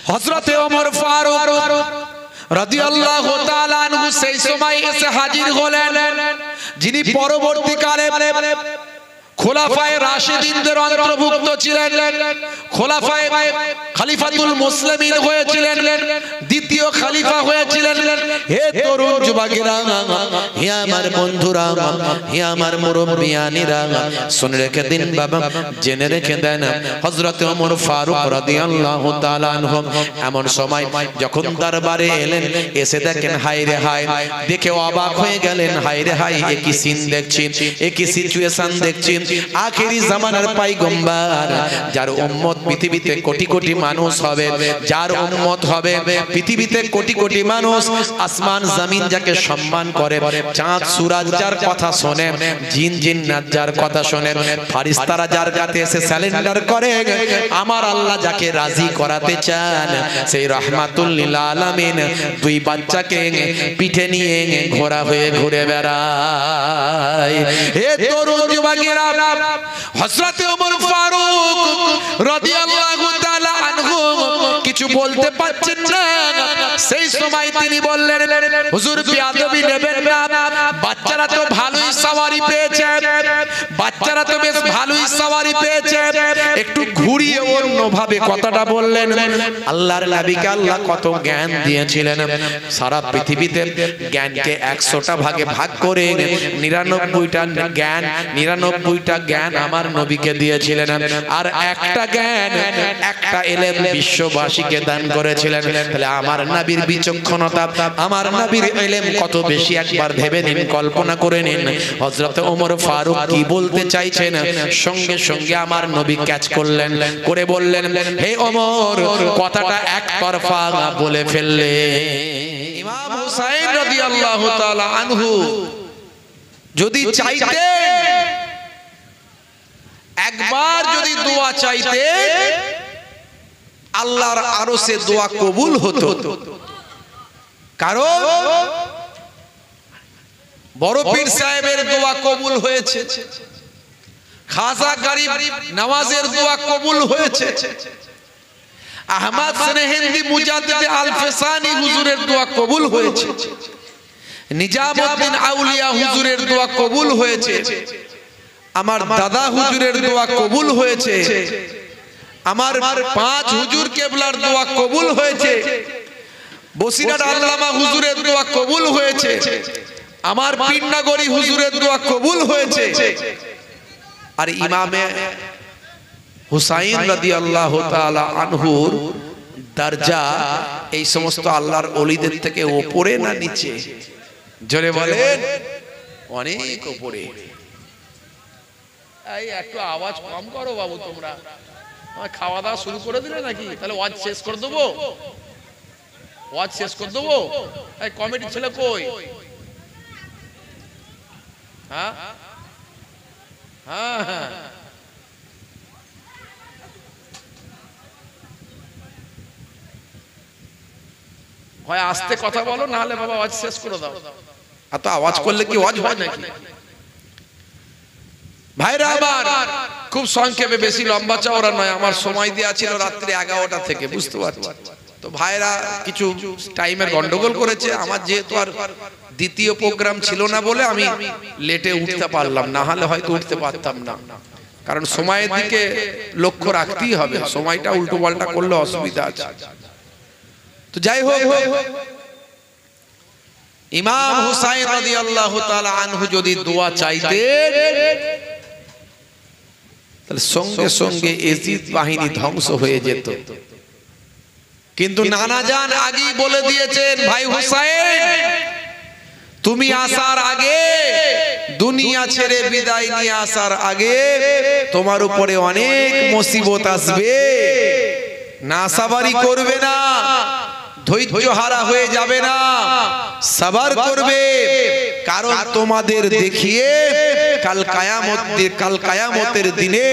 হযরতে ওমর ফারুক রাদিয়াল্লাহু তাআলা আনহু সেই সময় এসে হাজির হলেন যিনি পরবর্তীকালে খোলাফায়ে রাশিদিনদের অন্তর্ভুক্ত ছিলেন, খোলাফায়ে খলিফাতুল মুসলিমিন হয়েছিলেন, দ্বিতীয় খলিফা হয়েছিলেন। হে তরুণ যুবকেরা, হে আমার বন্ধুরা, হে আমার মুরব্বিয়ানিরা, শুনে রেখে দিন বাবা, জেনে রেখে দেন, হযরতে ওমর ফারুক রাদিয়াল্লাহু তাআলা আনহু এমন সময় যখন দরবারে এলেন, এসে দেখেন হায় রে হায়, দেখে অবাক হয়ে গেলেন, হায় রে হায়, একই সিন দেখছি, একই সিচুয়েশন দেখছি। আখেরি জামানার পয়গম্বর, যার উম্মত পৃথিবীতে কোটি কোটি মানুষ হবে, যার উম্মত হবে পৃথিবীতে কোটি কোটি মানুষ, আসমান জমিন যাকে সম্মান করে, চাঁদ সূরজ যার কথা শোনে, জিন জিন্নাত যার কথা শোনে, ফেরেশতারা যার কাছে এসে সারেন্ডার করে, আমার আল্লাহ যাকে রাজি করাতে চান, সেই রাহমাতুল লিল আলামিন দুই বাচ্চাকে পিঠে নিয়ে ঘোড়া হয়ে ঘুরে বেড়ায়। হে তরুণ যুবকেরা, হযরতে ওমর ফারুক রাদিয়াল্লাহু তাআলা আনহু কিছু বলতে পারছেন না। সেই সময় তিনি বললেন, হুজুর বেয়াদবি নেবেন না, বাচ্চারা তো ভালোই সওয়ারি পেয়েছে, বাচ্চারা তো বেশ ভালোই সওয়ারি পেয়েছে, একটু ঘুরিয়ে অন্যভাবে কথাটা বললেন। আল্লাহর নবীকে আল্লাহ কত জ্ঞান দিয়েছিলেন, সারা পৃথিবীতে জ্ঞানকে 100টা ভাগে ভাগ করে 99টা জ্ঞান আমার নবীকে দিয়েছিলেন, আর একটা জ্ঞান, একটা ইলম বিশ্ববাসীকে দান করেছিলেন। তাহলে আমার নবীর বিচক্ষণতা, আমার নবীর ইলম কত বেশি, একবার ভেবে নিন, কল্পনা করে নিন হযরত ওমর ফারুক কি বলতে চাইছেন। সঙ্গে সঙ্গে আমার নবী ক্যাচ করলেন, করে বললেন, হে ওমর, কথাটা একতরফা বলে ফেললে। ইমাম হুসাইন রাদিয়াল্লাহু তাআলা আনহু যদি চাইতে, একবার যদি দোয়া চাইতে, আল্লাহর আরশে দোয়া কবুল হতো। কারণ বড় পীর সাহেবের দোয়া কবুল হয়েছে, খাজা গরিব নওয়াজের দোয়া কবুল হয়েছে, আহমদ সেনহিন্দি মুজাদ্দিদ আল-ফিসানি হুজুরের দোয়া কবুল হয়েছে, নিজামউদ্দিন আউলিয়া হুজুরের দোয়া কবুল হয়েছে, আমার দাদা হুজুরের দোয়া কবুল হয়েছে, আমার 5 হুজুর কেবলার দোয়া কবুল হয়েছে, বসিরাট আল্লামা হুজুরের দোয়া কবুল হয়েছে, আমার পীরনগরী হুজুরের দোয়া কবুল হয়েছে। আর ইমামে হুসাইন রাদিয়াল্লাহু তাআলা আনহুর দরজা এই সমস্ত আল্লাহর ওলিদের থেকে উপরে না নিচে? জোরে বলেন, অনেক উপরে। এই একটু আওয়াজ কম করো বাবু, তোমরা খাওয়া দাওয়া শুরু করে দিলে নাকি? তাহলে ওয়াজ শেষ করে দেবো, ওয়াজ শেষ করে দেবো। এই কমিটির ছেলে কই? হ্যাঁ হ্যাঁ হ্যাঁ, হয় আস্তে কথা বলো, না হলে বাবা ওয়াজ শেষ করে দাও। এত আওয়াজ করলে কি ওয়াজ হয় নাকি? ভাইরা আমার, খুব সংক্ষেপে, বেশি লম্বা চওড়া নয়, আমার সময় দেওয়া ছিল রাত্রি 11টা থেকে, বুঝতে পারছি। তো ভাইরা কিছু টাইমের গন্ডগোল করেছে, আমার যেহেতু আর দ্বিতীয় প্রোগ্রাম ছিল না বলে আমি লেটে উঠতে পারলাম, না হলে হয়তো উঠতে পারতাম না। কারণ সময়ের দিকে লক্ষ্য রাখতেই হবে, সময়টা উল্টো পাল্টা করলে অসুবিধা আছে। তো যাই হোক, ইমাম হুসাইন রাদিয়াল্লাহু তাআলা আনহু যদি দোয়া চাইতেন, তাহলে সঙ্গে সঙ্গে এজিদ বাহিনী ধ্বংস হয়ে যেত। কিন্তু নানা জান আগেই বলে দিয়েছেন, ভাই হুসাইন, তুমি আসার আগে, দুনিয়া ছেড়ে বিদায় নিয়ে আসার আগে তোমার উপরে অনেক মুসিবত আসবে, নাসাবারি করবে না, ধৈর্য হারা হয়ে যাবে না, সবার করবে। কারণ তোমাদের দেখিয়ে কাল কিয়ামতের দিনে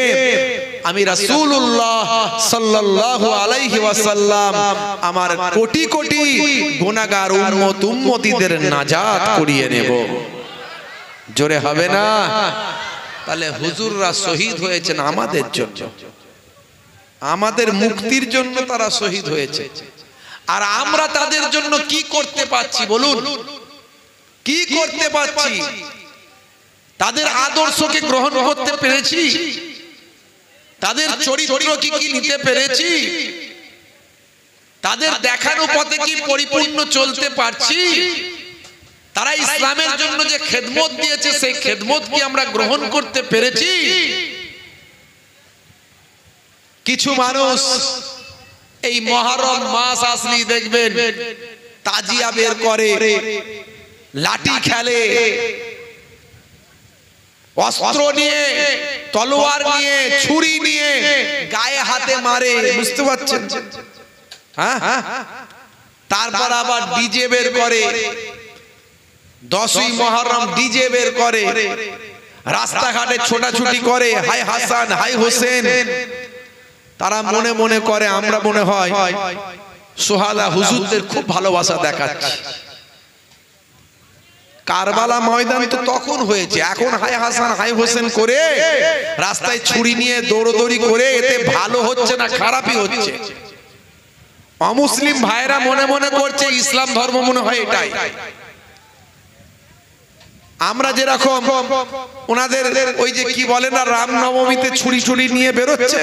আমি রাসূলুল্লাহ সাল্লাল্লাহু আলাইহি ওয়াসাল্লাম আমার কোটি কোটি গুনাহগার উম্মতিদের নাজাত করিয়ে নেব। জোরে হবে না? তাহলে হুজুররা শহীদ হয়েছেন আমাদের জন্য। আমাদের মুক্তির জন্য তারা শহীদ হয়েছে। আর আমরা তাদের জন্য কি করতে পারছি বলুন? কি করতে পারছি? তাদের আদর্শকে গ্রহণ করতে পেরেছি? তাদের চরিত্র কি নিতে পেরেছি? তাদের দেখানো পথে কি পরিপূর্ণ চলতে পারছি? তারা ইসলামের জন্য যে খেদমত দিয়েছে সেই খেদমত কি আমরা গ্রহণ করতে পেরেছি? কিছু মানুষ এই মুহররম মাস আসলেই দেখবেন তাজিয়া বের করে, লাঠি খেলে, অস্ত্র নিয়ে, তলোয়ার নিয়ে, ছুরি নিয়ে গায়ে হাতে মারে, বুঝতে পারছেন? হ্যাঁ, তারপর আবার ডিজে বের করে, 10ই মুহররম ডিজে বের করে, রাস্তাঘাটে ছোটাছুটি করে, হাই হাসান হাই হোসেন। তারা মনে মনে করে আমরা মনে হয় সোহাদা হুজুরদের খুব ভালোবাসা দেখাচ্ছি। কারবালা ময়দান তো তখন হয়েছে, এখন হাই হাসান হাই হোসেন করে রাস্তায় ছুরি নিয়ে দৌড়দৌড়ি করে এতে ভালো হচ্ছে না খারাপই হচ্ছে। অমুসলিম ভাইরা মনে মনে করছে ইসলাম ধর্ম মনে হয় এটাই। আমরা যেরকম ওনাদের ওই যে কি বলে না, রামনবমীতে ছুরি ছুরি নিয়ে বেরোচ্ছে,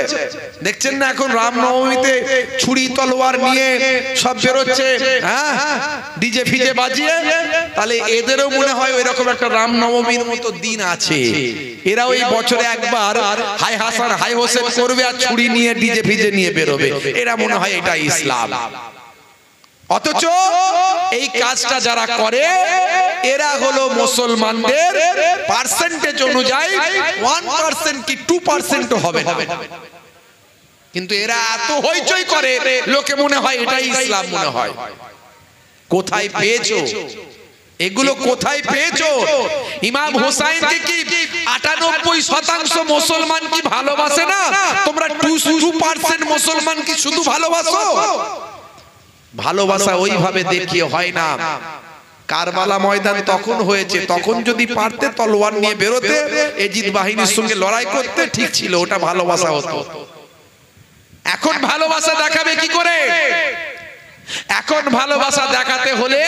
দেখছেন না এখন রামনবমীতে ছুরি তলোয়ার নিয়ে সব বেরোচ্ছে, হ্যাঁ, ডিজে ফিজে বাজিয়ে। তাহলে এদেরও মনে হয় ওইরকম একটা রামনবমীর মতো দিন আছে, এরা ওই বছরে একবার হাই হাসান হাই হোসেন করবে আর ছুরি নিয়ে ডিজে ফিজে নিয়ে বেরোবে, এরা মনে হয় এটা ইসলাম। অথচ এই কাজটা যারা করে এরা হলো মুসলমানদের পার্সেন্টেজ অনুযায়ী 1% কি 2% হবে না, কিন্তু এরা এত হইচই করে লোকে মনে হয় এটাই ইসলাম মনে হয়। কোথায় পেয়েছো এগুলো? কোথায় পেয়েছো? ইমাম হোসাইনকে কি 98% মুসলমান কি ভালোবাসে না? তোমরা 2% মুসলমান কি শুধু ভালোবাসো? ভালোবাসা ওইভাবে দেখিয়ে হয় না। কারবালা ময়দান তখন হয়েছে, তখন যদি পারতে তলোয়ার নিয়ে বেরোতে, এজিদ বাহিনীর সঙ্গে লড়াই করতে, ঠিক ছিল, ওটা ভালোবাসা হতো। এখন ভালোবাসা দেখাবে কি করে? এখন ভালোবাসা দেখাতে হলে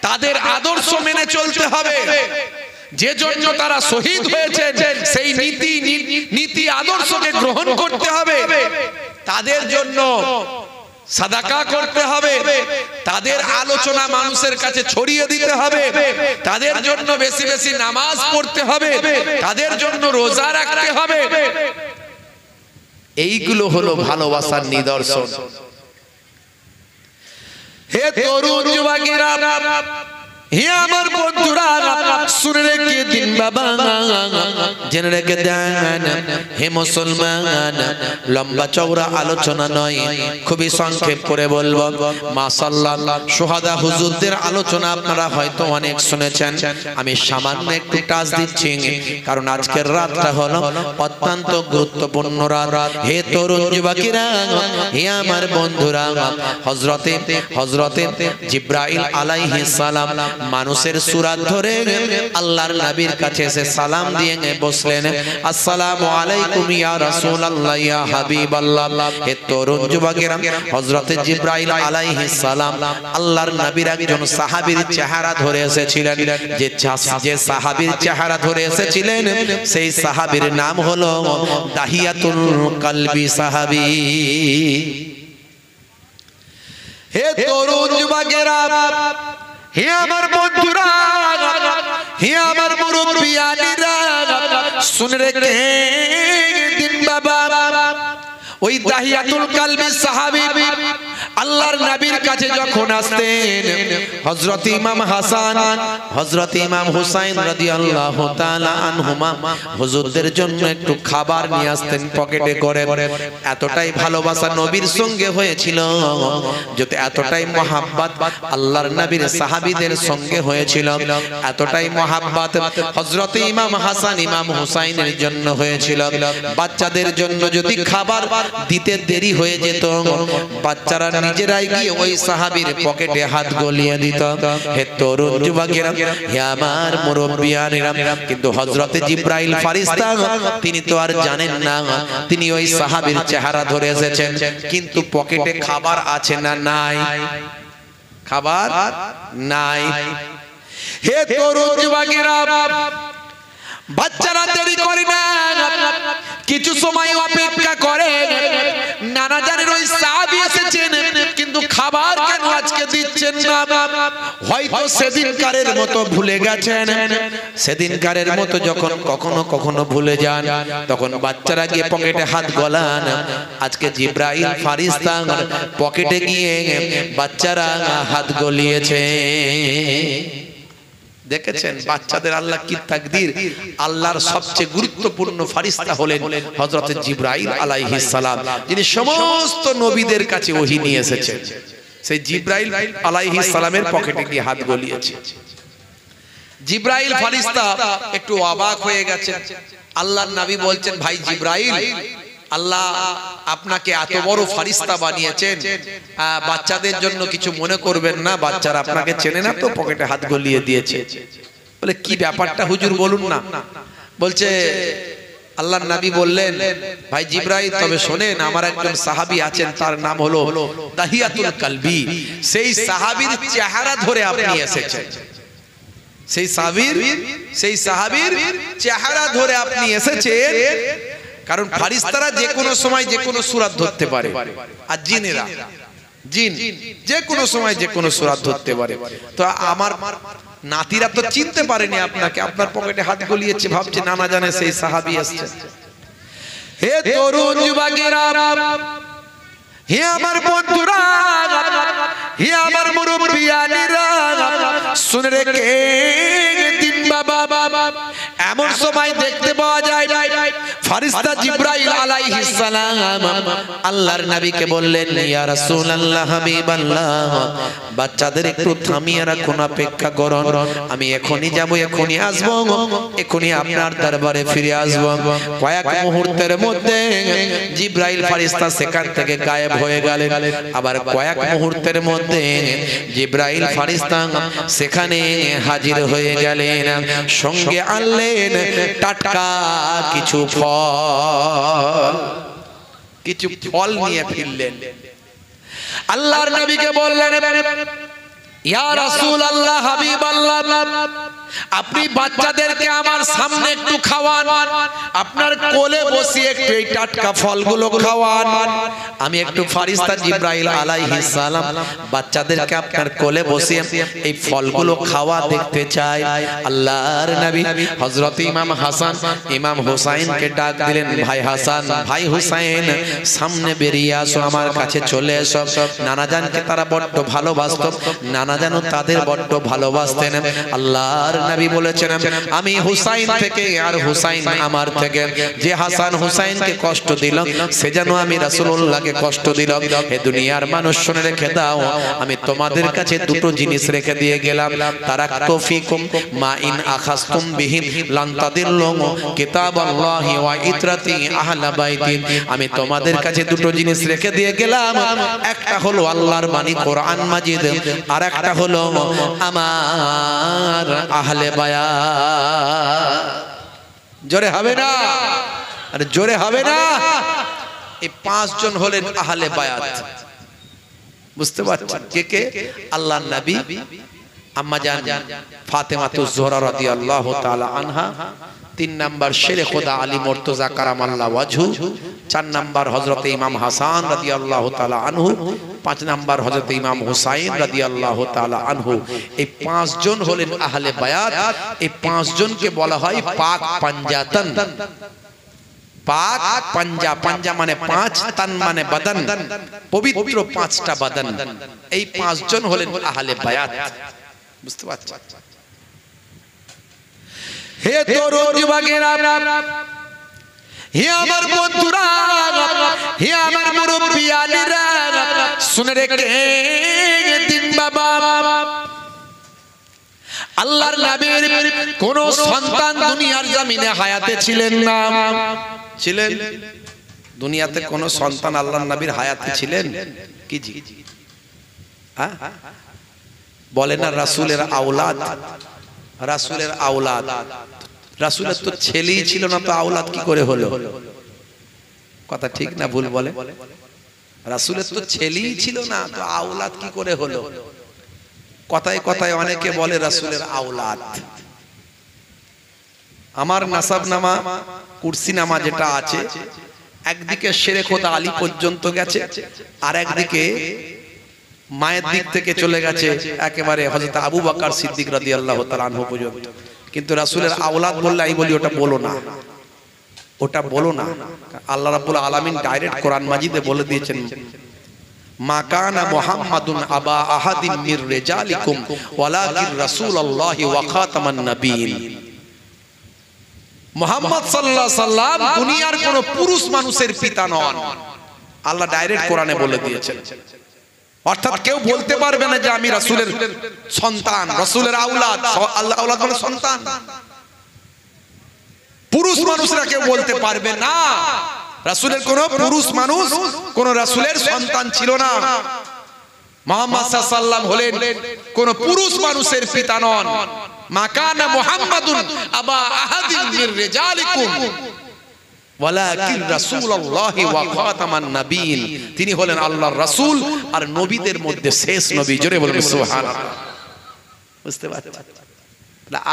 তাদের আদর্শ মেনে চলতে হবে, যে জন্য তারা শহীদ হয়েছে সেই নীতি আদর্শকে গ্রহণ করতে হবে। তাদের জন্য সাদাকা করতে হবে, তাদের আলোচনা মানুষের কাছে ছড়িয়ে দিতে হবে, তাদের জন্য বেশি বেশি নামাজ পড়তে হবে, তাদের জন্য রোজা রাখতে হবে। এইগুলো হলো ভালোবাসার নিদর্শন। হে তরুণ যুবকেরা, হে আমার বন্ধুরা, শুনে রেখে দিন বাবা, জেনে রেখে দেন হে মুসলমান, লম্বা চওড়া আলোচনা নয়, খুবই সংক্ষেপ করে বলবো। মাশাআল্লাহ, সুহাদা হুজুরদের আলোচনা আপনারা হয়তো অনেক শুনেছেন, আমি সামান্য একটু টাচ দিচ্ছি, কারণ আজকের রাতটা হলো অত্যন্ত গুরুত্বপূর্ণ রাত। হে তরুণ যুবকেরা, হে আমার বন্ধুরা, হযরতে জিবরাইল আলাইহিস সালাম মানুষের সুরাত ধরে আল্লাহর নবীর কাছে এসে সালাম দিয়ে বসলেন, আসসালামু আলাইকুম ইয়া রাসূলুল্লাহ ইয়া হাবিবাল্লাহ। হে তরুণ যুবকেরা, হযরত জিবরাইল আলাইহিস সালাম আল্লাহর নবীর একজন সাহাবীর চেহারা ধরে এসেছিলেন। যে সাহাবীর চেহারা ধরে এসেছিলেন সেই সাহাবীর নাম হলো দাহিয়াতুল কলবি সাহাবী। হে তরুণ যুবকেরা, হে আমার বন্ধুরা, হে আমার মুরব্বিয়ানিরা, শুনে রেখে দিন বাবা, ওই দাহিয়াতুল কলবি সাহাবী আল্লাহর নবীর কাছে যখন আসতেন, হযরত ইমাম হাসান, হযরত ইমাম হুসাইন রাদিয়াল্লাহু তাআলা আনহুমা হুজুরদের জন্য একটু খাবার নিয়ে আসতেন পকেটে করে। এতটাই ভালোবাসা নবীর সঙ্গে হয়েছিল, যত এতটাই মহব্বত আল্লাহর নবীর সাহাবীদের সঙ্গে হয়েছিল, এতটাই মহব্বত হযরত ইমাম হাসান ইমাম হুসাইনের জন্য হয়েছিল। বাচ্চাদের জন্য যদি খাবার দিতে দেরি হয়ে যেত, বাচ্চারা নিজেরাই গিয়ে ওই সাহাবীর পকেটে হাত গলিয়ে দিত। হে তরুণ যুবকেরা, হে আমার মুরব্বিয়ানেরা, কিন্তু হযরতে জিবরাইল ফেরেশতা তিনি তো আর জানেন না, তিনি ওই সাহাবীর চেহারা ধরে এসেছেন, কিন্তু পকেটে খাবার আছে না নাই? খাবার নাই। হে তরুণ যুবকেরা, বাচ্চারা দেরি করে না, কিছু সময় অপেক্ষা করে। নানা জানের ওই সাহাবী এসেছেন, কিন্তু খাবার কেন আজকে দিচ্ছেন না? হয়তো সেদিনকারের মতো ভুলে গেছেন। সেদিনকারের মতো যখন কখনো কখনো ভুলে যান, তখন বাচ্চারা গিয়ে পকেটে হাত গলান। আজকে জিবরাইল ফেরেশতা পকেটে গিয়ে বাচ্চারা হাত গলিয়েছে। দেখেছেন বাচ্চাদের আল্লাহ কি তাকদীর। আল্লাহর সবচেয়ে গুরুত্বপূর্ণ ফেরেশতা হলেন হযরত জিবরাইল আলাইহিস সালাম, যিনি সমস্ত নবীদের কাছে ওহী নিয়ে এসেছেন। সেই জিবরাইল আলাইহিস সালামের পকেটে গিয়ে হাত গলিয়েছে। জিবরাইল ফেরেশতা একটু অবাক হয়ে গেছে। আল্লাহর নবী বলছেন, ভাই জিবরাইল, আল্লাহ আপনাকে এত বড় ফেরেশতা বানিয়েছেন, বাচ্চাদের জন্য কিছু মনে করবেন না, বাচ্চারা আপনাকে চেনে না তো পকেটে হাত গলিয়ে দিয়েছে। বলে কি ব্যাপারটা হুজুর বলুন না। বলছে আল্লাহর নবী বললেন, ভাই জিবরাইল, তবে শোনেন, আমার একজন সাহাবী আছেন, তার নাম হলো দাহিয়াতুল কালবি। সেই সাহাবীর চেহারা ধরে আপনি এসেছেন। সেই সাহাবীর চেহারা ধরে আপনি এসেছেন, কারণ ফেরেশতারা যে কোনো সময় যে কোনো সূরা ধরতে পারে, আর জিন যে কোনো সময় যে কোনো সূরা ধরতে পারে। তো আমার নাতিরা তো চিনতে পারেনি আপনাকে, আপনার পকেটে হাত গলিয়েছে, ভাবছে নানা জানে সেই সাহাবী আসছে। হে তরুণ যুবকেরা, হে আমার বন্ধুরা, হে আমার মুরব্বিয়ানেরা, শুনে রেখে দিন বাবা, এমন সময় দেখতে পাওয়া যায় ফেরেশতা জিবরাইল আলাইহিস সালাম আল্লাহর নবীকে বললেন, ইয়া রাসূলুল্লাহ, হাবিবাল্লাহ, বাচ্চাদের একটু থামিয়ে রাখুন, অপেক্ষা করুন, আমি এখনি যাব, এখনি আসব, এখনি আপনার দরবারে ফিরে আসব। কয়েক মুহূর্তের মধ্যে জিবরাইল ফেরেশতা সেখান থেকে গায়েব হয়ে গেলেন। আবার কয়েক মুহূর্তের মধ্যে জিবরাইল ফেরেশতা সেখানে হাজির হয়ে গেলেন। সঙ্গে আনলেন টাটকা কিছু ফল নিয়ে ফিরলেন। আল্লাহর নবীকে বললেন, ইয়া রাসূলুল্লাহ, হাবিবাল্লাহ, আপনি বাচ্চাদেরকে আমার সামনে একটু খাওয়ান, আপনার কোলে বসিয়ে একটু এই টাটকা ফলগুলো খাওয়ান। আমি একটু ফেরেশতা জিবরাইল আলাইহিস সালাম বাচ্চাদেরকে আপনার কোলে বসিয়ে এই ফলগুলো খাওয়া দেখতে চাই। আল্লাহর নবী হযরত ইমাম হাসান, ইমাম হুসাইনকে ডাক দিলেন, ভাই হাসান, ভাই হুসাইন, সামনে বেরিয়ে আসো, আমার কাছে চলে এসো। নানাজানকে তারা বড্ড ভালোবাসতো, নানাজানও তাদের বড্ড ভালোবাসতেন। আল্লাহর নবী বলেছেন, আমি হুসাইন থেকে আর হুসাইন আমার থেকে, যে হাসান হুসাইনকে কষ্ট দিল সে যেন আমি রাসূলুল্লাহকে কষ্ট দিল। হে দুনিয়ার মানুষ, শুনে রেখে দাও, আমি তোমাদের কাছে দুটো জিনিস রেখে দিয়ে গেলাম। তারাকতু ফিকুম মা ইন আখাযতুম বিহি লান তাদিল্লু কিতাবাল্লাহি ওয়া ইতরাতি আহলা বাইতি। আমি তোমাদের কাছে দুটো জিনিস রেখে দিয়ে গেলাম, একটা হলো আল্লাহর বাণী কোরআন মাজিদ, আর একটা হলো আমার আহলে বায়াত। জোরে হবে না? আরে জোরে হবে না? এই পাঁচজন হলেন আহলে বায়াত। বুঝতে পারছেন কে কে? আল্লাহর নবী, আম্মা জান ফাতেমাতুজ জোহরা রাদিয়াল্লাহু তাআলা আনহা, 3 নাম্বার শেরে খোদা আলী মুর্তজা কারামাল্লাহু ওয়াজহু, 4 নাম্বার হযরত ইমাম হাসান রাদিয়াল্লাহু তাআলা আনহু, 5 নাম্বার হযরত ইমাম হুসাইন রাদিয়াল্লাহু তাআলা আনহু। এই 5 জন হলেন আহলে বায়াত। এই 5 জনকে বলা হয় পাক পাঞ্জাতন। পাক পাঞ্জা, পাঞ্জা মানে 5, তান মানে বদন, পবিত্র 5টা বদন। এই 5 জন হলেন আহলে বায়াত। বুঝতে পারছেন? হে তরুণ যুবকেরা, হে আমার বন্ধুরা, হে আমার মুরব্বিয়ানেরা, শুনে রেখে দিন বাবা, আল্লাহর নবীর কোন সন্তান দুনিয়ার জমিনে হায়াতে ছিলেন না। ছিলেন? দুনিয়াতে কোন সন্তান আল্লাহর নবীর হায়াতে ছিলেন কি? জি, বলে না রাসূলের আওলাদ, রাসূলের আওলাদ, রাসূলের তো ছেলেই ছিল না, তো আওলাদ কি করে হলো? কথা ঠিক না ভুল বলে? রাসূলের তো ছেলেই ছিল না, তো আওলাদ কি করে হলো? কথায় কথায় অনেকে বলে রাসূলের আওলাদ। আমার নাসাবনামা কুরসিনামা যেটা আছে, একদিকে শেরে খোদা আলী পর্যন্ত গেছে, আর একদিকে মায়ের দিক থেকে চলে গেছে একেবারে হযরত আবু বকর সিদ্দিক রাদিয়াল্লাহু তাআলা আনহু পর্যন্ত। কিন্তু রাসূলের আওলাদ বললে আমি বলি ওটা বলো না, ওটা বলো না। আল্লাহ রাব্বুল আলামিন ডাইরেক্ট কোরআন মাজিদে বলে দিয়েছেন, মা কানা মুহাম্মাদুন আবা আহাদিন মির রিজালিকুম ওয়ালাকিন রাসূলুল্লাহি ওয়া খাতামান নবিয়্যিন। মুহাম্মদ সাল্লাল্লাহু আলাইহি সাল্লাম দুনিয়ার কোন পুরুষ মানুষের পিতা নন, আল্লাহ ডাইরেক্ট কোরআনে বলে দিয়েছেন। অর্থাৎ কেউ বলতে পারবে না যে আমি রাসূলের সন্তান, রাসূলের আওলাদ। আল্লাহ আওলাদ মানে সন্তান, পুরুষ মানুষরা কেউ বলতে পারবে না। রাসূলের কোন পুরুষ মানুষ কোন রাসূলের সন্তান ছিল না। মুহাম্মদ সাল্লাল্লাহু আলাইহি সাল্লাম হলেন কোন পুরুষ মানুষের পিতা নন। মা কানা মুহাম্মাদুন আবা আহাদিন মির রিজালিকুম ওয়ালাকিন রাসূলুল্লাহি ওয়া খাতামান নবিয়্যিন। তিনি হলেন আল্লাহর রাসূল আর নবীদের মধ্যে শেষ নবী। জোরে বলুন সুবহানাল্লাহ। বুঝতে পারছেন?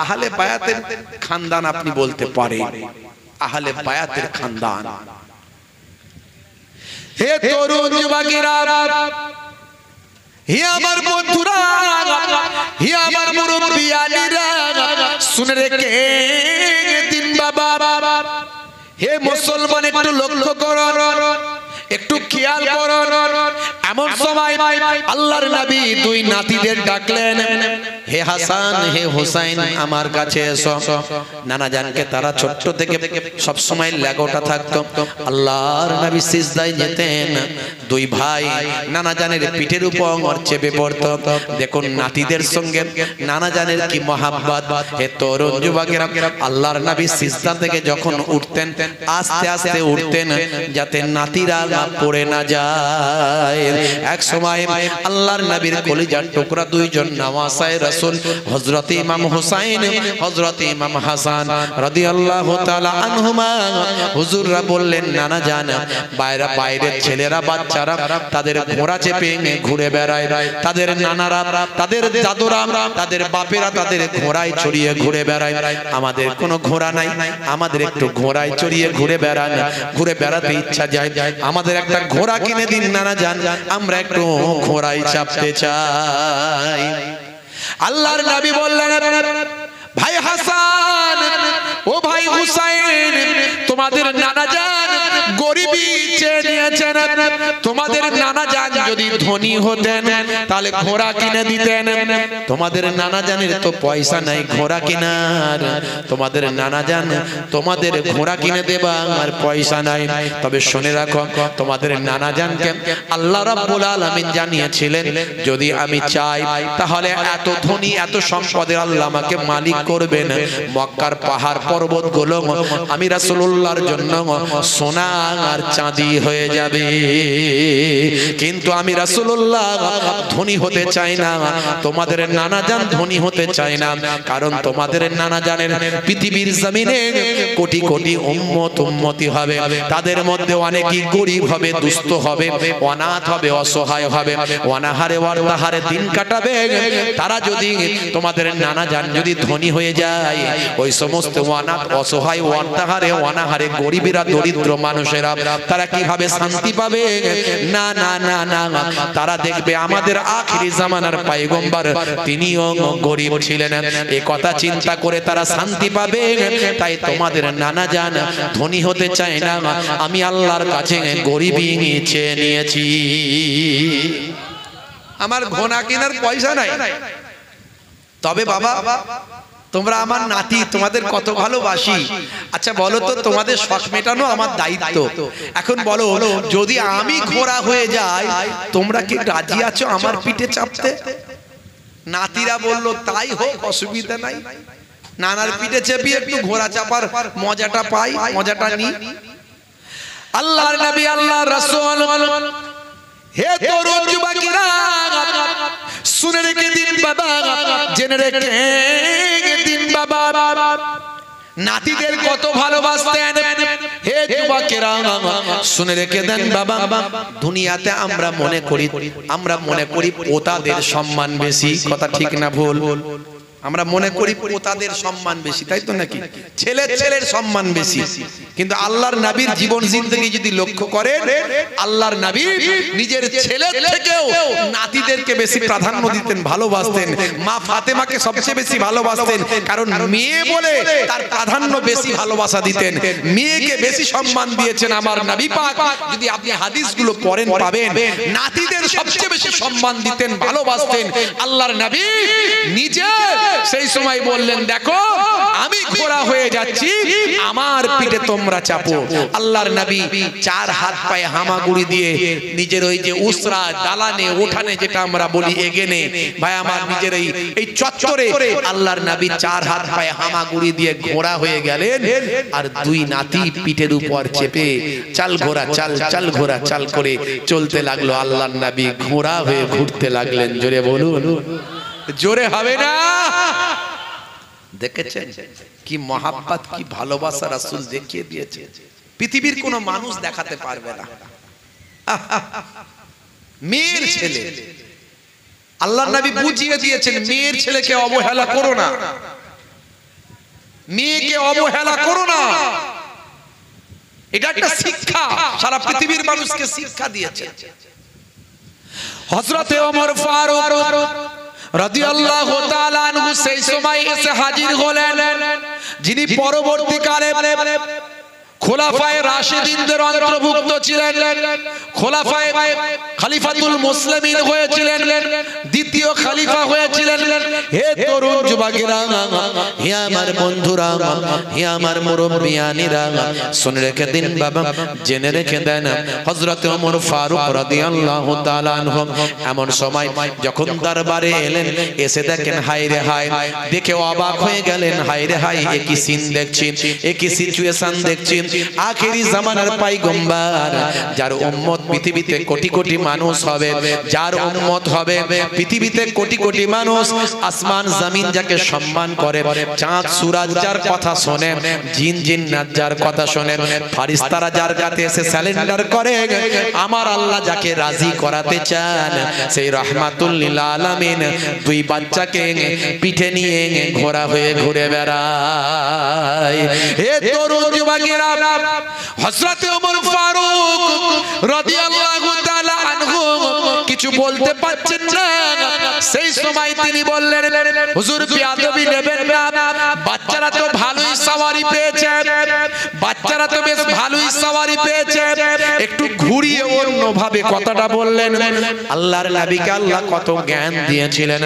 আহলে বায়াতের খানদান আপনি বলতে পারেন, আহলে বায়াতের খানদান। হে তরুণ যুবকেরা, হে আমার বন্ধুরা, হে আমার মুরব্বিয়ানিরা, শুনে রেখে দিন বাবা। হে মুসলমান, একটু লক্ষ্য করুন, একটু খেয়াল করুন। এমন সময় আল্লাহর নবী দুই নাতিদের ডাকলেন, হে হাসান, হে হুসাইন, আমার কাছে এসো। নানা জানকে তারা ছোট্ট থেকে সব সময় লাগোটা থাকতো। আল্লাহর নবী সিজদায় যেতেন, দুই ভাই নানা জানের পিঠের উপর চেপে পড়তো। দেখুন নাতিদের সঙ্গে নানা জানের কি মহাব্বত। হে তরুণ যুবকেরা, আল্লাহর নবী সিজদা থেকে যখন উঠতেন, আস্তে আস্তে উঠতেন যাতে নাতিরা পড়ে না যায়। এক সময় আল্লাহর নবীর কলিজার টুকরা দুইজন নওয়াসায়ে রাসূল হযরত ইমাম হুসাইন, হযরত ইমাম হাসান রাদিয়াল্লাহু তাআলা আনহুমা, হুজুররা বললেন, নানা জান, বাইরের ছেলেরা বাচ্চারা তাদের ঘোড়া চেপে ঘুরে বেড়ায়, তাদের নানারা, তাদের দাদুরা, তাদের বাপেরা তাদের ঘোড়ায় চড়িয়ে ঘুরে বেড়ায়। আমাদের কোনো ঘোড়া নাই, আমাদের একটু ঘোড়ায় চড়িয়ে ঘুরে বেড়াতে ইচ্ছা যায়। আমাদের একটা ঘোড়া কিনে দিন নানা জান, আমরা একটু ঘোড়ায় চাপতে চাই। আল্লাহর নবী বললেন, ভাই হাসান, ও ভাই হুসাইন, তোমাদের নানা জান গরিবী চেয়ে নিয়েছেন। তোমাদের নানা জান যদি ধনী হতেন তাহলে ঘোড়া কিনে দিতেন। তোমাদের নানা জানের তো পয়সা নাই ঘোড়া কেনার। তোমাদের নানা জান তোমাদের ঘোড়া কিনে দেবা আর পয়সা নাই। তবে শুনে রাখো, তোমাদের নানা জানকে আল্লাহ রাব্বুল আলামিন জানিয়েছিলেন, যদি আমি চাই তাহলে এত ধনী এত সম্পদের আল্লাহ আমাকে মালিক করবেন। মক্কার পাহাড় পর্বত গুলো আমি রাসূলুল্লাহর জন্য সোনা আর চাঁদি হয়ে যাবে। কিন্তু আমি রাসূলুল্লাহ ধনী হতে চাই না, তোমাদের নানা জান ধনী হতে চাই না। কারণ তোমাদের নানা জানের পৃথিবীর জমিনে কোটি কোটি উম্মতি হবে, তাদের মধ্যে অনেকেই গরিব হবে, দুস্থ হবে, অনাথ হবে, অসহায় হবে, অনাহারে ওয়ার্তাহারে দিন কাটাবে। তারা যদি তোমাদের নানা জান যদি ধনী হয়ে যায়, ওই সমস্ত অনাথ অসহায় ওয়ার্তাহারে অনাহারে গরিবেরা দরিদ্র মানুষেরা তারা কিভাবে শান্তি পাবে? না না না না, তারা দেখবে আমাদের আখিরি জামানার পয়গম্বর তিনিও গরিব ছিলেন, এই কথা চিন্তা করে তারা শান্তি পাবে। তাই তোমাদের নানা জান ধনী হতে চায় না, আমি আল্লাহর কাছে গরিবই চেয়ে নিয়েছি। আমার ঘোড়া কেনার পয়সা নাই, তবে বাবা তোমরা আমার নাতি, তোমাদের কত ভালোবাসি। আচ্ছা বলো তো, তোমাদের শখ মেটানো আমার দায়িত্ব। এখন বলো, যদি আমি ঘোড়া হয়ে যাই তোমরা কি রাজি আছো আমার পিঠে চাপতে? নাতিরা বলল, তাই হোক, অসুবিধা নাই, নানার পিঠে চেপিয়ে একটু ঘোড়া চাপার মজাটা পাই, মজাটা নি। আল্লাহর নবী, আল্লাহর রাসূল, হে তরুণ যুবকেরা, বাবা জেনে রেখে দিন বাবা নাতিদের কত ভালোবাসতেন হে যুবকেরা শুনে রেখে দেন বাবা দুনিয়াতে আমরা মনে করি পোতাদের সম্মান বেশি কথা ঠিক না ভুল আমরা মনে করি পোতাদের সম্মান বেশি তাই তো নাকি ছেলের সম্মান বেশি কিন্তু আল্লাহর নবীর জীবন জিন্দেগি যদি লক্ষ্য করেন আল্লাহর নবী নিজের ছেলে থেকেও নাতিদেরকে বেশি প্রাধান্য দিতেন ভালোবাসতেন মা ফাতেমাকে সবচেয়ে বেশি ভালোবাসতেন কারণ মেয়ে বলে তার প্রাধান্য বেশি ভালোবাসা দিতেন মেয়েকে বেশি সম্মান দিয়েছেন আমার নবী পাক যদি আপনি হাদিসগুলো পড়েন পাবেন নাতিদের সবচেয়ে বেশি সম্মান দিতেন ভালোবাসতেন আল্লাহর নবী নিজে সেই সময় বললেন দেখো আমি ঘোড়া হয়ে যাচ্ছি আমার পিঠে তোমরা চাপো আল্লাহর নবী চার হাত পায়ে হামাগুড়ি দিয়ে নিজের ওই যে উসরা দালানে উঠানে যেটা আমরা বলি এগেনে ভাই আমার নিজের এই চত্বরে আল্লাহর নবী চার হাত পায়ে হামাগুড়ি দিয়ে ঘোড়া হয়ে গেলেন আর দুই নাতি পিঠের উপর চেপে চাল ঘোড়া চাল চাল ঘোড়া চাল করে চলতে লাগলো আল্লাহর নবী ঘোড়া হয়ে ঘুরতে লাগলেন জোরে বলুন জোরে হবে না দেখেছেন কি মহাব্বত কি ভালোবাসা রাসূল দেখিয়ে দিয়েছে পৃথিবীর কোনো মানুষ দেখাতে পারবে না মেয়ের ছেলে আল্লাহর নবী বুঝিয়ে দিয়েছেন মেয়ের ছেলেকে অবহেলা করো না মেয়েকে অবহেলা করো না এটা একটা শিক্ষা সারা পৃথিবীর মানুষকে শিক্ষা দিয়েছে হযরতে ওমর ফারুক রাদিয়াল্লাহু তাআলা আনহু সেই সময় এসে হাজির হলেন যিনি পরবর্তীকালে খোলাফায়ে রাশিদিনদের অন্তর্ভুক্ত ছিলেন খোলাফায়ে খলিফাতুল মুসলিমিন হয়েছিলেন দ্বিতীয় খলিফা হয়েছিলেন হে তরুণ যুবকেরা হে আমার বন্ধুরা হে আমার মুরব্বিয়ানিরা শুনে রেখে দিন বাবা জেনে রেখে দেন হযরত ওমর ফারুক রাদিয়াল্লাহু তাআলা আনহু এমন সময় যখন দরবারে এলেন এসে দেখেন হায় রে হায় দেখে অবাক হয়ে গেলেন হায় রে হায় একই সিন দেখছি একই সিচুয়েশন দেখছি আখেরি জামানার পয়গম্বর যার উম্মত পৃথিবীতে কোটি কোটি মানুষ হবে যার উম্মত হবে পৃথিবীতে কোটি কোটি মানুষ আসমান জমিন যাকে সম্মান করে চাঁদ সূরজ যার কথা শুনে জিন জিন্নাত যার কথা শুনে ফেরেশতারা যার কাছে এসে সারেন্ডার করে আমার আল্লাহ যাকে রাজি করাতে চান সেই রাহমাতুল লিল আলামিন দুই বাচ্চাকে পিঠে নিয়ে ঘোড়া হয়ে ঘুরে বেড়ায় হে তরুণ যুবকেরা হযরত ওমর ফারুক রাদিয়াল্লাহু তাআলা আনহু কিছু বলতে পারছেন না সেই সময় তিনি বললেন হুজুর বেয়াদবি নেবেন না বাচ্চারা তো ভালোই সওয়ারি পেয়েছে বাচ্চারা তো বেশ ভালোই সওয়ারি পেয়েছে একটু ঘুরিয়ে অন্যভাবে কথাটা বললেন আল্লাহর নবীকে আল্লাহ কত জ্ঞান দিয়েছিলেন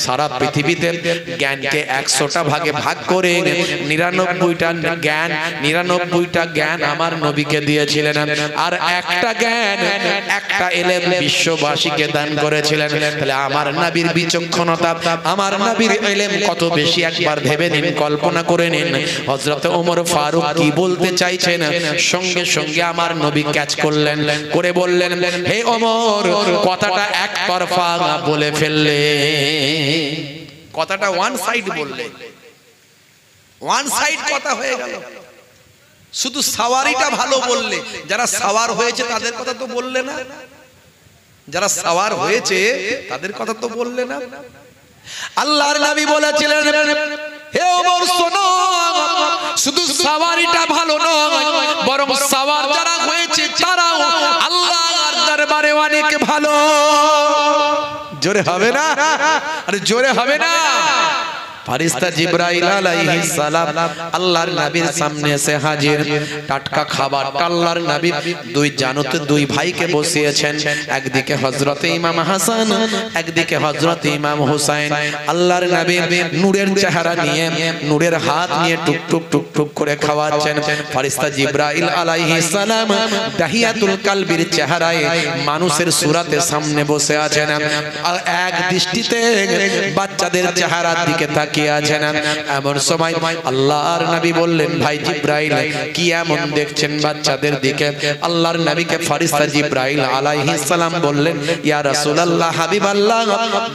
সারা পৃথিবীতে জ্ঞানকে 100টা ভাগে ভাগ করে 99টা জ্ঞান আমার নবীকে দিয়েছিলেন আর একটা জ্ঞান একটা ইলম বিশ্ববাসীকে দান করেছিলেন তাহলে আমার নবীর বিচক্ষণতা আমার নবীর ইলম কত বেশি একবার ভেবে নিন কল্পনা করে নিন হযরত ওমর ফারুক কি বলতে চাইছেন সঙ্গে সঙ্গে আমার নবী ক্যাচ করলেন করে বললেন হে ওমর কথাটা একতরফা বলে ফেললে কথাটা ওয়ান সাইড বললে ওয়ান সাইড কথা হয়ে গেল শুধু সাওয়ারিটা ভালো বললে যারা সাওয়ার হয়েছে তাদের কথা তো বললে না যারা সাওয়ার হয়েছে তাদের কথা তো বললে না আল্লাহর নবী বলেছিলেন হে ওমর শোনো শুধু সাওয়ারিটা ভালো নয় বরং সাওয়ার যারা হয়েছে তারাও আল্লাহর দরবারে অনেক ভালো জোরে হবে না আরে জোরে হবে না ফেরেশতা জিবরাইল আলাইহিস সালাম আল্লাহর নবীর সামনে এসে হাজির টাটকা খাবার আল্লাহর নবী দুই জানুতে দুই ভাইকে বসিয়েছেন একদিকে হযরত ইমাম হাসান একদিকে হযরত ইমাম হুসাইন আল্লাহর নবী নূরের চেহারা নিয়ে নূরের হাত নিয়ে টুক টুক টুক টুক করে খাওয়াচ্ছেন ফেরেশতা জিবরাইল আলাইহিস সালাম দাহিয়াতুল কালবির চেহারায় মানুষের সূরাতে সামনে বসে আছেন আর এক দৃষ্টিতে বাচ্চাদের চেহারার দিকে তাকিয়ে তাকিয়ে আছেন। এমন সময় আল্লাহর নবী বললেন, ভাই জিব্রাইল কি এমন দেখছেন বাচ্চাদের দিকে? আল্লাহর নবীকে ফেরেশতা জিব্রাইল আলাইহিস সালাম বললেন, ইয়া রাসূলুল্লাহ, হাবিবাল্লাহ,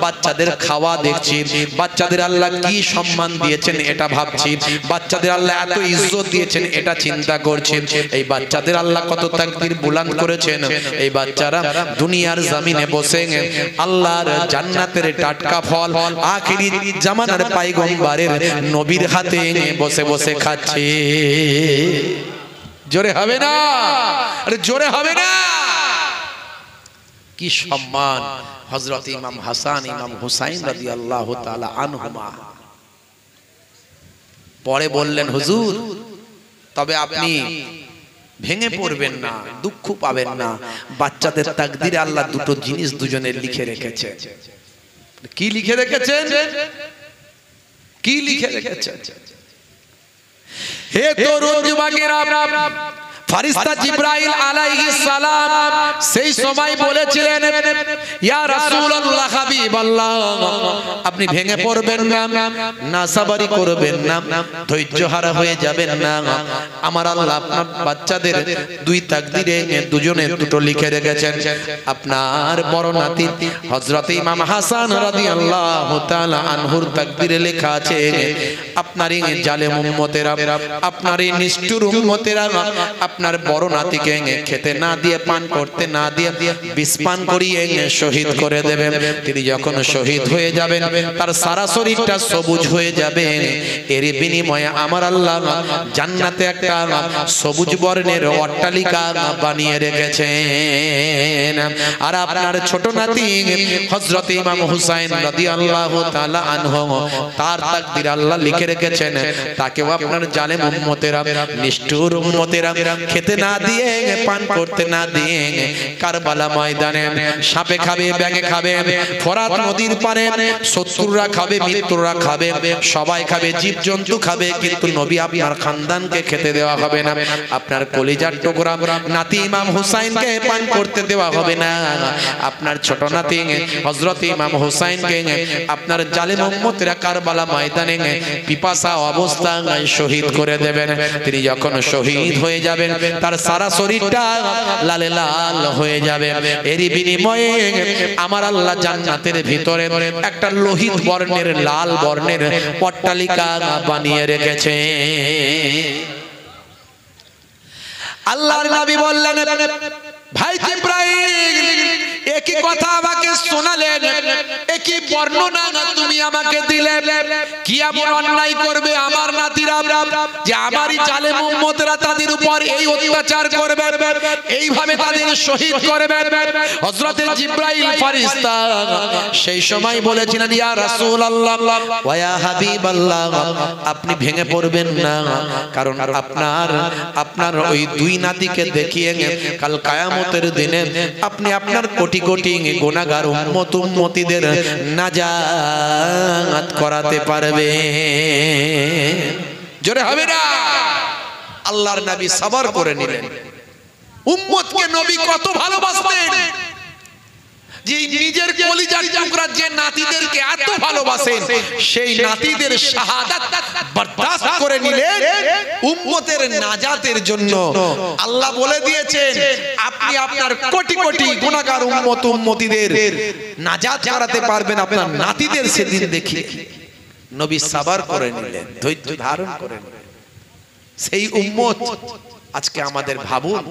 বাচ্চাদের খাওয়া দেখছি, বাচ্চাদের আল্লাহ কি সম্মান দিয়েছেন এটা ভাবছি, বাচ্চাদের আল্লাহ এত ইজ্জত দিয়েছেন এটা চিন্তা করছি, এই বাচ্চাদের আল্লাহ কত তাকবীর বুলন্দ করেছেন, এই বাচ্চারা দুনিয়ার জমিনে বসে আল্লাহর জান্নাতের টাটকা ফল আখিরি জামানার পয়গম্বরের নবীর হাতে বসে বসে খাচ্ছে। জোরে হবে না? আরে জোরে হবে না? কি সম্মান হযরত ইমাম হাসান ইমাম হুসাইন রাদিয়াল্লাহু তাআলা আনহুমা। পরে বললেন, হুজুর তবে আপনি ভেঙে পড়বেন না, দুঃখ পাবেন না, বাচ্চাদের তাকদীরে আল্লাহ দুটো জিনিস দুজনের লিখে রেখেছে। কি লিখে রেখেছেন? কি লিখে রেখেছেন? হে তরুণ যুবকেরা, ফেরেশতা জিব্রাইল আলাইহিস সালাম সেই সময় বলেছিলেন, ইয়া রাসূলুল্লাহ, হাবিবাল্লাহ, আপনি ভেঙে পড়বেন না, নাসাবারি করবেন না, ধৈর্যহারা হয়ে যাবেন না। আমার আল্লাহ আপনার বাচ্চাদের দুই তাকদীরে দুজনে দুটো লিখে রেখেছেন। আপনার বড় নাতি হযরত ইমাম হাসান রাদিয়াল্লাহু তাআলা আনহুর তাকদীরে লেখা আছে, আপনার এই জালেম উম্মতেরা, আপনার এই নিষ্ঠুর উম্মতেরা আপনার বড় নাতিকে খেতে না দিয়ে, পান করতে না দিয়ে বিষ পান করিয়ে শহীদ করে দেবে। তিনি যখন শহীদ হয়ে যাবেন তার সারা শরীরটা সবুজ হয়ে যাবে। এর বিনিময়ে আমার আল্লাহ জান্নাতে একটা সবুজ বর্ণের অট্টালিকা বানিয়ে রেখেছেন। আর আপনার ছোট নাতি হযরত ইমাম হুসাইন রাদিয়াল্লাহু তাআলা আনহু, তার তাকদীর আল্লাহ লিখে রেখেছেন, তাকেও আপনার জালেম উম্মতেরা, নিষ্ঠুর উম্মতেরা খেতে না দিয়ে, পান করতে না দিয়ে কারবালা ময়দানে সাপে খাবে, ব্যাঙে খাবে, ফোরাত নদীর পারে শত্রুরা খাবে, মিত্ররা খাবে, সবাই খাবে, জীবজন্তু খাবে, কিন্তু নবী আপনার খানদানকে খেতে দেওয়া হবে না। আপনার কলিজার টুকরা নাতি ইমাম হুসাইনকে পান করতে দেওয়া হবে না। আপনার ছোট নাতি হযরত ইমাম হুসাইনকে আপনার জালেম উম্মতেরা কারবালা ময়দানে পিপাসা অবস্থায় শহীদ করে দেবেন। তিনি যখন শহীদ হয়ে যাবেন তার সারা শরীরটা লালে লাল হয়ে যাবে। এরই বিনিময়ে আমার আল্লাহ জান্নাতের ভিতরে একটা লোহিত বর্ণের, লাল বর্ণের অট্টালিকা বানিয়ে রেখেছে। আল্লাহর নবী বললেন, ভাই জিব্রাইল, একই কথা আমাকে শোনালেন, একই বর্ণনা তুমি আমাকে দিলে, কি এমন অন্যায় করবে আমার নাতিরা যে আমারই জালেম উম্মতেরা তাদের উপর এই অত্যাচার করবে, এইভাবে তাদের শহীদ করবে? হযরত জিব্রাইল ফেরেশতা সেই সময় বলেছিলেন, ইয়া রাসূলুল্লাহ ওয়া ইয়া হাবিবাল্লাহ, আপনি ভেঙে পড়বেন না, কারণ আপনার ওই দুই নাতিকে দেখিয়ে কাল কিয়ামতের দিনে আপনি আপনার কোটি কোটি গুনাহগার উম্মত উম্মতিদের নাজাত করাতে পারবে। জোরে হবে না? আল্লাহর নবী সবর করে নিলেন। উম্মতকে নবী কত ভালোবাসতেন যে নিজের কলিজার টুকরা যে নাতিদেরকে এত ভালোবাসেন, সেই নাতিদের শাহাদাত বরদাস্ত করে নিলেন উম্মতের নাজাতের জন্য। আল্লাহ বলে দিয়েছেন, আপনি আপনার কোটি কোটি গুনাহগার উম্মত উম্মতিদের নাজাত করাতে পারবেন আপনার নাতিদের সেদিন দেখি। নবী সবর করে নিলেন, ধৈর্য ধারণ করে নিলেন। সেই উম্মত আজকে আমাদের ভাবুন,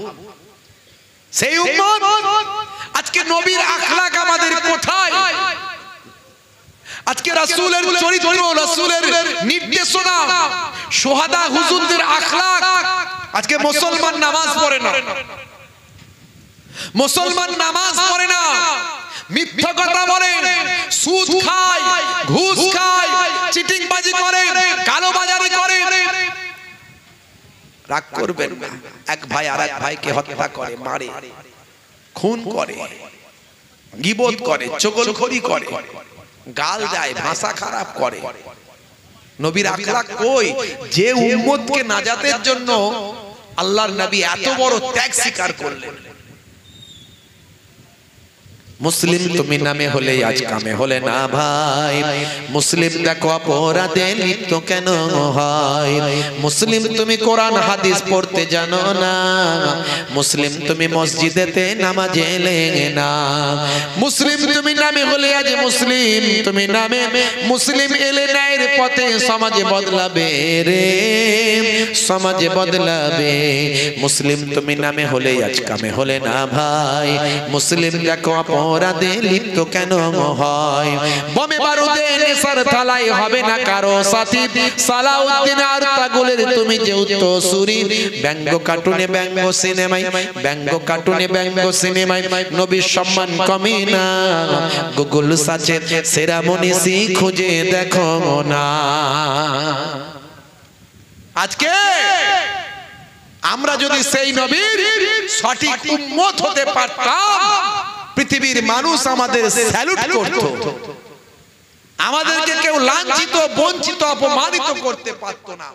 সেই উম্মত আজকে নবীর আখলাক আমাদের কোথায়? আজকে রাসূলের চরিত্র, রাসূলের নির্দেশনা, শুহাদা হুজুরদের আখলাক। আজকে মুসলমান নামাজ পড়ে না, মুসলমান নামাজ পড়ে না, মিথ্যা কথা বলে, সুদ খায়, ঘুষ খায়, চিটিংবাজি করে, কালোবাজারি করে। রাগ করবেন না, এক ভাই আরেক ভাইকে হত্যা করে, মারে, খুন করে, গীবত করে, চগলখড়ি করে, গাল দেয়, ভাষা খারাপ করে। নবীর আখলাক কই? যে উম্মতকে নাজাতের জন্য আল্লাহর নবী এত বড় ত্যাগ স্বীকার করলেন। মুসলিম তুমি নামে হলে আজ কামে হলে না ভাই। মুসলিম দেখো অপরাধে লিপ্ত কেন হয়। মুসলিম তুমি কোরআন হাদিস পড়তে জানো না। মুসলিম তুমি মসজিদেতে নামাজ এলে না। মুসলিম তুমি নামে হলে আজ মুসলিম তুমি নামে মুসলিম এলে ন্যায়ের পথে সমাজে বদলাবে রে, সমাজে বদলাবে। মুসলিম তুমি নামে হলে আজ কামে হলে না ভাই। মুসলিম দেখো অপরাধে লিপ্ত কেন হয়। বোমে বারুদে নেশার থালায় হবে না কারো সাথী। সালাউদ্দিন আর পাগলের তুমি যে উত্তরসূরি। ব্যঙ্গ কার্টুনে ব্যঙ্গ সিনেমায়, ব্যঙ্গ কার্টুনে ব্যঙ্গ সিনেমায় নবীর সম্মান কমে না। গুগল সার্চে সেরা মনীষী খুঁজে দেখো না। আজকে আমরা যদি সেই নবীর সঠিক উম্মত হতে পারতাম, পৃথিবীর মানুষ আমাদের স্যালুট করত, আমাদেরকে কেউ লাঞ্ছিত বঞ্চিত অপমানিত করতে পারত না।